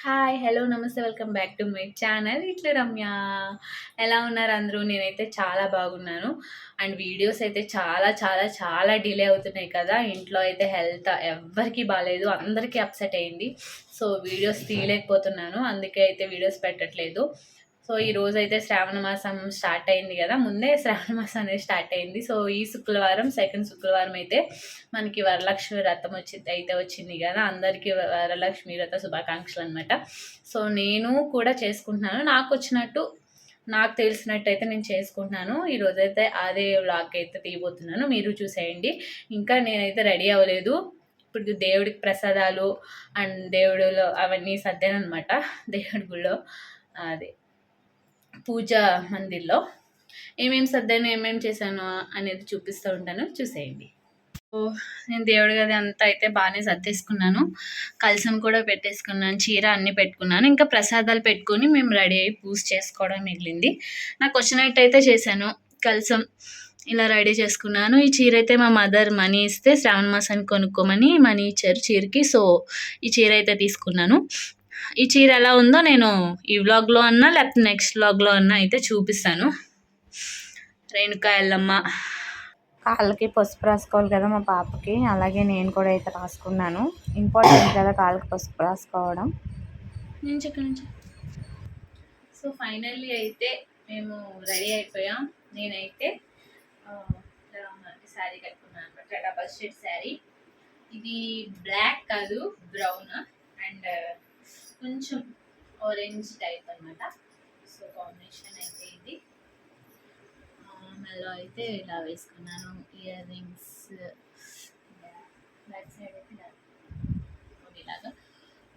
Hi! Hello! నమస్తే. Welcome back to my channel. ఇట్లా రమ్య. ఎలా ఉన్నారు అందరూ? నేనైతే చాలా బాగున్నాను. అండ్ వీడియోస్ అయితే చాలా చాలా చాలా డిలే అవుతున్నాయి కదా! ఇంట్లో అయితే హెల్త్ ఎవ్వరికీ బాలేదు. అందరికీ అప్సెట్ అయింది. సో, వీడియోస్ తీయలేకపోతున్నాను. అందుకే అయితే వీడియోస్ పెట్టట్లేదు. సో, ఈరోజైతే శ్రావణ మాసం స్టార్ట్ అయింది కదా! ముందే శ్రావణ మాసం అనేది స్టార్ట్ అయింది. సో, ఈ శుక్రవారం సెకండ్ శుక్రవారం అయితే మనకి వరలక్ష్మి వ్రతం వచ్చింది కదా! అందరికీ వరలక్ష్మి వ్రత శుభాకాంక్షలు అనమాట. సో, నేను కూడా చేసుకుంటున్నాను. నాకు తెలిసినట్టయితే నేను చేసుకుంటున్నాను. ఈరోజైతే అదే వ్లాగ్ అయితే తీయబోతున్నాను. మీరు చూసేయండి. ఇంకా నేనైతే రెడీ అవ్వలేదు. ఇప్పుడు దేవుడికి ప్రసాదాలు అండ్ దేవుడిలో అవన్నీ సర్దాననమాట. దేవుడి గుళ్ళో అది పూజా మందిర్లో ఏమేమి సర్దాను, ఏమేమి చేశాను అనేది చూపిస్తూ ఉంటాను. చూసేయండి. నేను దేవుడి గది అంతా అయితే బాగానే సర్దేసుకున్నాను. కలశం కూడా పెట్టేసుకున్నాను. చీర అన్నీ పెట్టుకున్నాను. ఇంకా ప్రసాదాలు పెట్టుకొని మేము రెడీ అయ్యి పూజ చేసుకోవడం మిగిలింది. నాకు వచ్చినట్టయితే చేశాను. కలశం ఇలా రెడీ చేసుకున్నాను. ఈ చీర అయితే మా మదర్ మనీ ఇస్తే శ్రావణ మాసానికి కొనుక్కోమని మనీ ఇచ్చారు చీరకి. సో, ఈ చీర అయితే తీసుకున్నాను. ఈ చీర ఎలా ఉందో నేను ఈ వ్లాగ్లో అన్నా లేకపోతే నెక్స్ట్ వ్లాగ్లో అన్నా అయితే చూపిస్తాను. రేణుకా ఎల్లమ్మ కాళ్ళకి పసుపు రాసుకోవాలి కదా మా పాపకి, అలాగే నేను కూడా అయితే రాసుకున్నాను. ఇంపార్టెంట్ కదా కాళ్ళకి పసుపు రాసుకోవడం. నుంచి సో ఫైనల్లీ అయితే మేము రెడీ అయిపోయాం. నేనైతే శారీ కట్టుకున్నాను అనమాట. Double shade sari. ఇది బ్లాక్ కాదు, బ్రౌన్ అండ్ కొంచెం ఆరెంజ్ టైప్ అనమాట. సో కాంబినేషన్ అయితే ఇది. మెల్లో అయితే ఇలా వేసుకున్నాను. ఇయర్ రింగ్స్ బ్యాక్ సైడ్ అయితే ఇలాగా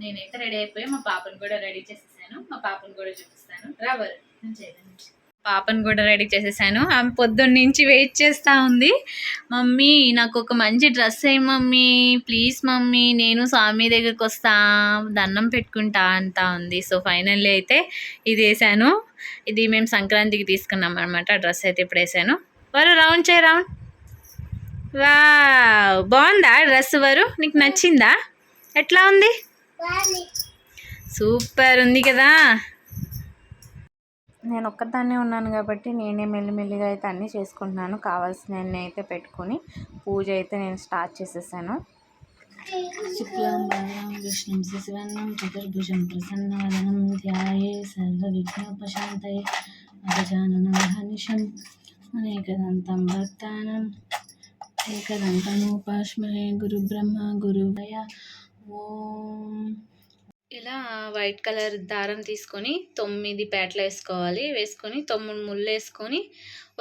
నేనైతే రెడీ అయిపోయి మా పాపను కూడా రెడీ చేసేసాను. మా పాపను కూడా చూపిస్తాను. రావాలి పాపను కూడా రెడీ చేసేసాను. ఆమె పొద్దున్న నుంచి వెయిట్ చేస్తూ ఉంది. మమ్మీ నాకు ఒక మంచి డ్రెస్ వేయి మమ్మీ, ప్లీజ్ మమ్మీ, నేను స్వామి దగ్గరికి వస్తా, దండం పెట్టుకుంటా అంటా ఉంది. సో ఫైనల్లీ అయితే ఇది వేసాను. ఇది మేము సంక్రాంతికి తీసుకున్నాం అనమాట. డ్రెస్ అయితే ఇప్పుడు వేసాను. వరు రౌండ్ చేయి, రౌండ్. వా బాగుందా డ్రెస్? వరు నీకు నచ్చిందా? ఎట్లా ఉంది? సూపర్ ఉంది కదా. నేను ఒక్కదాన్నే ఉన్నాను కాబట్టి నేనే మెల్లిమెల్లిగా అయితే అన్నీ చేసుకుంటున్నాను. కావాల్సినవన్నీ అయితే పెట్టుకొని పూజ అయితే నేను స్టార్ట్ చేసేసాను. శుక్లాం వరదం విష్ణుం శశివర్ణం చతుర్భుజం ప్రసన్నవదనం ధ్యాయే సర్వవిఘ్నోపశాంతయే అగజాననం మహర్నిశం అనేకదంతం భక్తానం ఏకదంతముపాస్మహే గురుబ్రహ్మ గురువయ. ఓం. ఇలా వైట్ కలర్ దారం తీసుకొని 9 పేటలు వేసుకొని 9 ముళ్ళు వేసుకొని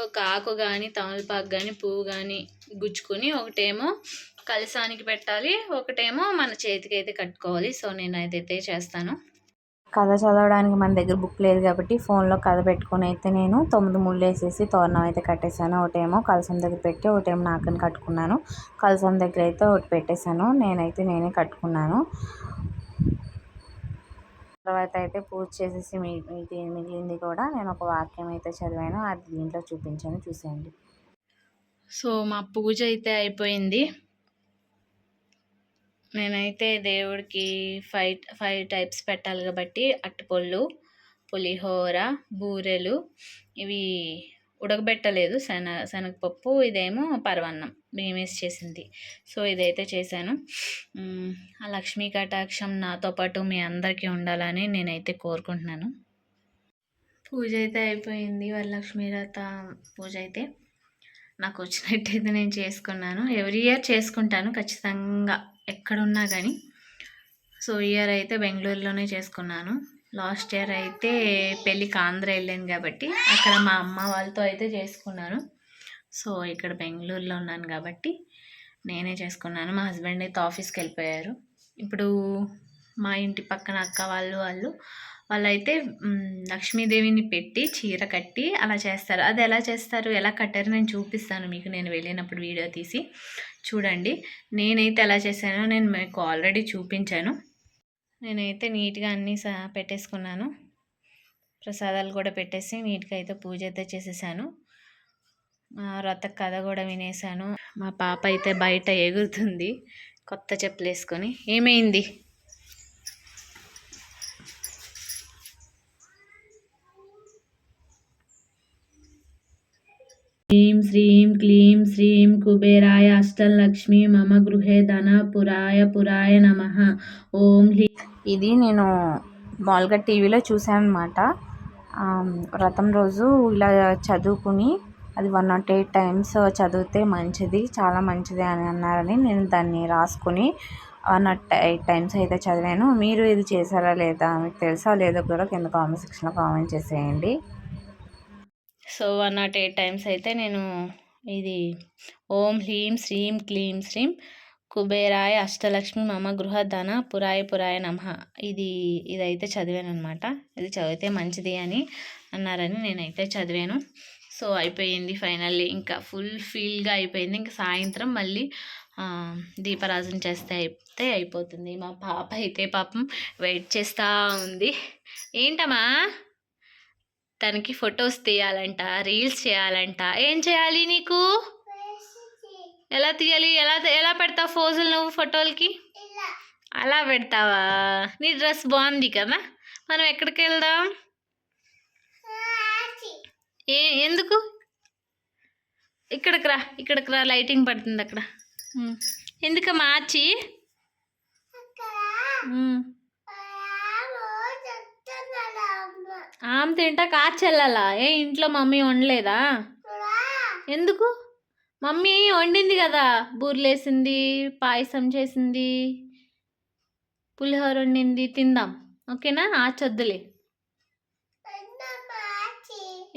ఒక ఆకు కానీ తమలపాకు కానీ పువ్వు కానీ గుచ్చుకొని ఒకటేమో కలశానికి పెట్టాలి, ఒకటేమో మన చేతికి అయితే కట్టుకోవాలి. సో నేను అదైతే చేస్తాను. కథ చదవడానికి మన దగ్గర బుక్ లేదు కాబట్టి ఫోన్లో కథ పెట్టుకొని అయితే నేను 9 ముళ్ళు వేసేసి తోరణం అయితే కట్టేశాను. ఒకటేమో కలసం దగ్గర పెట్టి ఒకటేమో నాకని కట్టుకున్నాను. కలసం దగ్గర అయితే ఒకటి పెట్టేశాను. నేనే కట్టుకున్నాను. తర్వాత అయితే పూజ చేసేసి మిగిలింది కూడా నేను ఒక వాక్యం అయితే చదివాను. అది దీంట్లో చూపించాను, చూసేయండి. సో మా పూజ అయితే అయిపోయింది. నేనైతే దేవుడికి ఫైవ్ టైప్స్ పెట్టాలి కాబట్టి అట్టుపళ్ళు, పులిహోర, బూరెలు, ఇవి ఉడకబెట్టలేదు, శనగపప్పు, ఇదేమో పరవన్నం బియ్యం వేసి చేసింది. సో ఇదైతే చేశాను. ఆ లక్ష్మీ కటాక్షం నాతో పాటు మీ అందరికీ ఉండాలని నేనైతే కోరుకుంటున్నాను. పూజ అయితే అయిపోయింది. వరలక్ష్మీ వ్రత పూజ అయితే నాకు వచ్చినట్టయితే నేను చేసుకున్నాను. ఎవ్రీ ఇయర్ చేసుకుంటాను ఖచ్చితంగా ఎక్కడున్నా కానీ. సో ఇయర్ అయితే బెంగళూరులోనే చేసుకున్నాను. లాస్ట్ ఇయర్ అయితే పెళ్ళికి ఆంధ్ర వెళ్ళాను కాబట్టి అక్కడ మా అమ్మ వాళ్ళతో అయితే చేసుకున్నాను. సో ఇక్కడ బెంగళూరులో ఉన్నాను కాబట్టి నేనే చేసుకున్నాను. మా హస్బెండ్ అయితే ఆఫీస్కి వెళ్ళిపోయారు. ఇప్పుడు మా ఇంటి పక్కన అక్క వాళ్ళైతే లక్ష్మీదేవిని పెట్టి చీర కట్టి అలా చేస్తారు. అది ఎలా చేస్తారు, ఎలా కట్టారు నేను చూపిస్తాను మీకు. నేను వెళ్ళినప్పుడు వీడియో తీసి చూడండి. నేనైతే ఎలా చేశానో నేను మీకు ఆల్రెడీ చూపించాను. నేనైతే నీట్గా అన్నీ పెట్టేసుకున్నాను. ప్రసాదాలు కూడా పెట్టేసి నీట్గా అయితే పూజ అయితే చేసేసాను. వ్రత కథ కూడా వినేసాను. మా పాప అయితే బయట ఎగురుతుంది కొత్త చెప్పులు వేసుకొని. ఏమైంది? శ్రీం క్లీం శ్రీం కుబేరాయ అష్టలక్ష్మి మమ గృహే ధన పురాయ నమః. ఓం హ్లీం. ఇది నేను మామూలుగా టీవీలో చూసాను అనమాట. వ్రతం రోజు ఇలా చదువుకుని అది 108 టైమ్స్ చదివితే మంచిది, చాలా మంచిది అని అన్నారని నేను దాన్ని రాసుకుని 108 టైమ్స్ అయితే చదివాను. మీరు ఇది చేశారా లేదా, మీకు తెలుసా లేదో కూడా కింద కామెంట్ సెక్షన్లో కామెంట్ చేసేయండి. సో 108 టైమ్స్ అయితే నేను ఇది ఓం హ్లీం శ్రీం క్లీం శ్రీం కుబేరాయ అష్టలక్ష్మి మమ గృహ ధన పురాయ నమః ఇదైతే చదివాను అనమాట. ఇది చదివితే మంచిది అని అన్నారని నేనైతే చదివాను. సో అయిపోయింది ఫైనల్లీ, ఇంకా ఫుల్ ఫీల్గా అయిపోయింది. ఇంకా సాయంత్రం మళ్ళీ దీపారాజన చేస్తే అయిపోతుంది. మా పాప అయితే పాపం వెయిట్ చేస్తూ ఉంది. ఏంటమ్మా, తనకి ఫొటోస్ తీయాలంట, రీల్స్ చేయాలంట. ఏం చేయాలి నీకు? ఎలా తీయాలి? ఎలా పెడతావు ఫోజులు నువ్వు ఫోటోలకి? అలా పెడతావా? నీ డ్రెస్ బాగుంది కదా, మనం ఎక్కడికి వెళ్దాం? ఎందుకు? ఇక్కడికి రా, లైటింగ్ పడుతుంది అక్కడ. ఎందుకమ్మా ఆచి? ఆమె తింటా కాచి వెళ్ళాలా? ఇంట్లో మమ్మీ వండలేదా? ఎందుకు? మమ్మీ వండింది కదా, బూర్లేసింది, పాయసం చేసింది, పులిహోర వండింది, తిందాం. ఓకేనా? ఆచొద్దులే.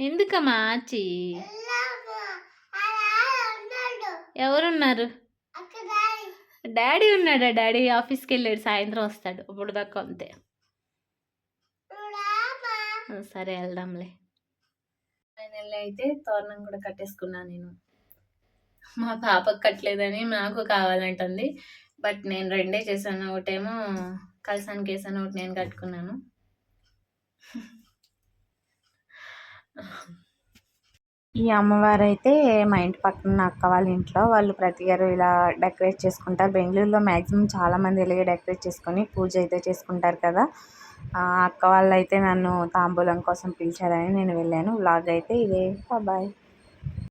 ఎందుకమ్మా ఆచి? ఎవరున్నారు? డాడీ ఉన్నాడా? డాడీ ఆఫీస్కి వెళ్ళాడు, సాయంత్రం వస్తాడు. ఇప్పుడు దాకా అంతే. సరే వెళ్దాంలే. ఫైనల్లీ అయితే తోరణం కూడా కట్టేసుకున్నాను నేను. మా పాపకు కట్టలేదని నాకు కావాలంటుంది. బట్ నేను రెండే చేశాను. ఒకటేమో కలసానికి వేసాను, ఒకటి నేను కట్టుకున్నాను. ఈ అమ్మవారు అయితే మా ఇంటి పక్కన అక్క వాళ్ళ ఇంట్లో వాళ్ళు ప్రతి ఇయర్ ఇలా డెకరేట్ చేసుకుంటారు. బెంగళూరులో మ్యాక్సిమం చాలామంది ఇలాగే డెకరేట్ చేసుకొని పూజ అయితే చేసుకుంటారు కదా. అక్క వాళ్ళు అయితే నన్ను తాంబూలం కోసం పిలిచారని నేను వెళ్ళాను. వ్లాగ్ అయితే ఇదే. బాయ్.